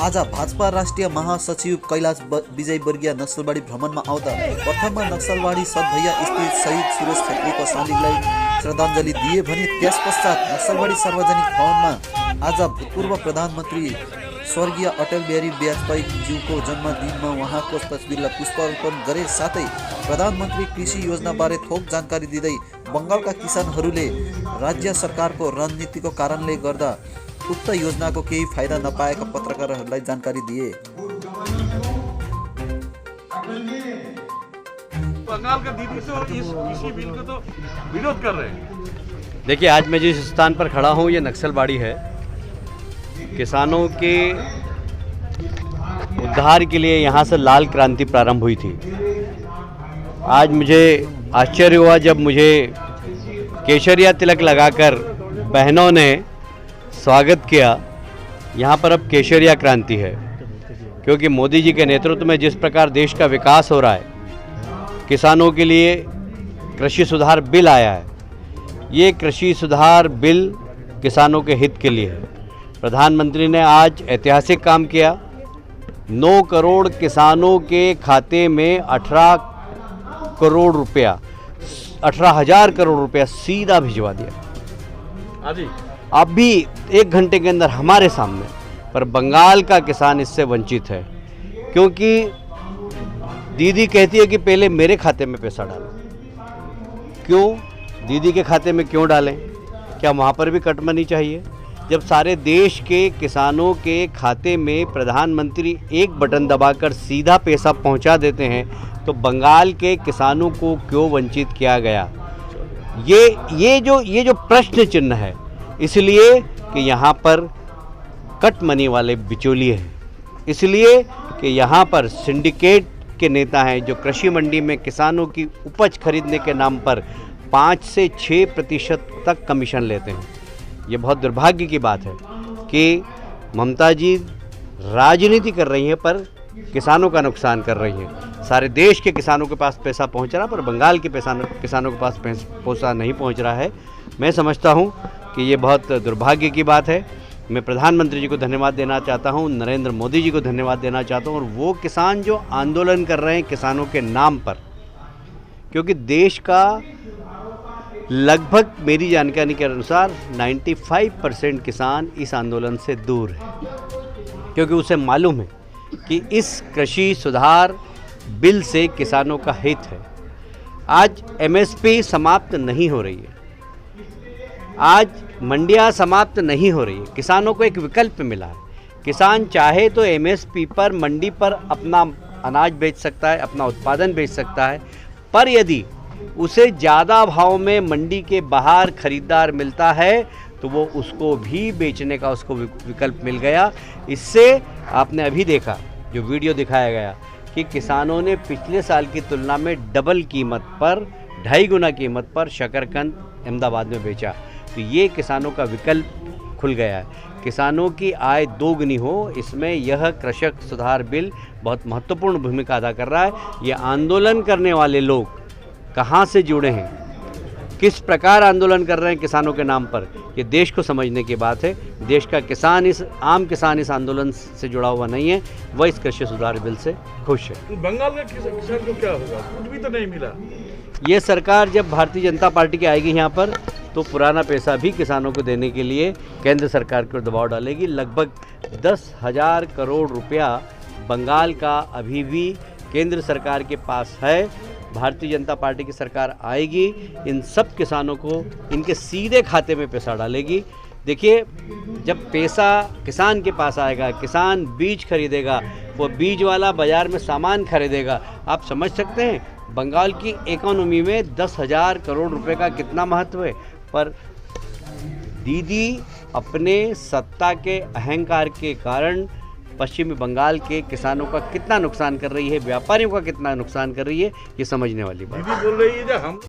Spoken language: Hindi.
आज भाजपा राष्ट्रिय महासचिव कैलाश विजयवर्गीय नक्सलबाडी भ्रमणमा आउँदा प्रथममा नक्सलबाडी सतभैया स्थित शहीद सुरेश छेत्रीको शालिगलाई श्रद्धाञ्जली दिए भने त्यस पश्चात नक्सलबाडी सार्वजनिक भवनमा आज भूतपूर्व प्रधानमन्त्री स्वर्गीय अटल बिहारी वाजपेयीज्यूको जन्मदिनमा उहाँको तस्बिरलाई पुष्पार्पण गरे। साथै प्रधानमन्त्री कृषि योजनाबारे थोक जानकारी दिँदै बङ्गालका किसानहरूले राज्य सरकारको रणनीतिको कारणले गर्दा उक्त योजनाको केही फाइदा नपाएका पत्रकारहरूलाई जानकारी दिए। बंगाल का दीदी तो इस कृषि बिल को तो विरोध कर रहे हैं। देखिए, आज मैं जिस स्थान पर खड़ा हूँ ये नक्सलबाड़ी है। किसानों के उद्धार के लिए यहाँ से लाल क्रांति प्रारंभ हुई थी। आज मुझे आश्चर्य हुआ जब मुझे केसरिया तिलक लगाकर बहनों ने स्वागत किया। यहाँ पर अब केसरिया क्रांति है, क्योंकि मोदी जी के नेतृत्व में जिस प्रकार देश का विकास हो रहा है, किसानों के लिए कृषि सुधार बिल आया है। ये कृषि सुधार बिल किसानों के हित के लिए है। प्रधानमंत्री ने आज ऐतिहासिक काम किया। 9 करोड़ किसानों के खाते में 18,000 करोड़ रुपया सीधा भिजवा दिया। अभी 1 घंटे के अंदर हमारे सामने, पर बंगाल का किसान इससे वंचित है, क्योंकि दीदी कहती है कि पहले मेरे खाते में पैसा डालो। क्यों दीदी के खाते में क्यों डालें? क्या वहाँ पर भी कट मनी चाहिए? जब सारे देश के किसानों के खाते में प्रधानमंत्री एक बटन दबाकर सीधा पैसा पहुँचा देते हैं, तो बंगाल के किसानों को क्यों वंचित किया गया? ये जो प्रश्न चिन्ह है, इसलिए कि यहाँ पर कट मनी वाले बिचौलिए हैं, इसलिए कि यहाँ पर सिंडिकेट के नेता हैं जो कृषि मंडी में किसानों की उपज खरीदने के नाम पर 5 से 6% तक कमीशन लेते हैं। ये बहुत दुर्भाग्य की बात है कि ममता जी राजनीति कर रही हैं पर किसानों का नुकसान कर रही हैं। सारे देश के किसानों के पास पैसा पहुँच रहा, पर बंगाल के किसानों के पास पैसा नहीं पहुँच रहा है। मैं समझता हूँ कि ये बहुत दुर्भाग्य की बात है। मैं प्रधानमंत्री जी को धन्यवाद देना चाहता हूँ, नरेंद्र मोदी जी को धन्यवाद देना चाहता हूँ, और वो किसान जो आंदोलन कर रहे हैं किसानों के नाम पर, क्योंकि देश का लगभग मेरी जानकारी के अनुसार 95% किसान इस आंदोलन से दूर है, क्योंकि उसे मालूम है कि इस कृषि सुधार बिल से किसानों का हित है। आज MSP समाप्त नहीं हो रही है, आज मंडियां समाप्त नहीं हो रही है, किसानों को एक विकल्प मिला है। किसान चाहे तो MSP पर मंडी पर अपना अनाज बेच सकता है, अपना उत्पादन बेच सकता है, पर यदि उसे ज़्यादा भाव में मंडी के बाहर खरीदार मिलता है तो वो उसको भी बेचने का उसको विकल्प मिल गया। इससे आपने अभी देखा जो वीडियो दिखाया गया कि किसानों ने पिछले साल की तुलना में डबल कीमत पर, 2.5 गुना कीमत पर शकरकंद अहमदाबाद में बेचा। तो ये किसानों का विकल्प खुल गया है। किसानों की आय दोगुनी हो, इसमें यह कृषक सुधार बिल बहुत महत्वपूर्ण भूमिका अदा कर रहा है। ये आंदोलन करने वाले लोग कहाँ से जुड़े हैं, किस प्रकार आंदोलन कर रहे हैं किसानों के नाम पर, ये देश को समझने की बात है। देश का किसान, आम किसान इस आंदोलन से जुड़ा हुआ नहीं है, वह इस कृषि सुधार बिल से खुश है। तो बंगाल का किसान को क्या होगा? कुछ भी तो नहीं मिला। ये सरकार जब भारतीय जनता पार्टी की आएगी यहाँ पर, तो पुराना पैसा भी किसानों को देने के लिए केंद्र सरकार को दबाव डालेगी। लगभग 10,000 करोड़ रुपया बंगाल का अभी भी केंद्र सरकार के पास है। भारतीय जनता पार्टी की सरकार आएगी, इन सब किसानों को इनके सीधे खाते में पैसा डालेगी। देखिए, जब पैसा किसान के पास आएगा, किसान बीज खरीदेगा, वो बीज वाला बाज़ार में सामान खरीदेगा। आप समझ सकते हैं बंगाल की इकोनॉमी में 10,000 करोड़ रुपए का कितना महत्व है। पर दीदी अपने सत्ता के अहंकार के कारण पश्चिमी बंगाल के किसानों का कितना नुकसान कर रही है, व्यापारियों का कितना नुकसान कर रही है, ये समझने वाली बात। दीदी बोल रही है हम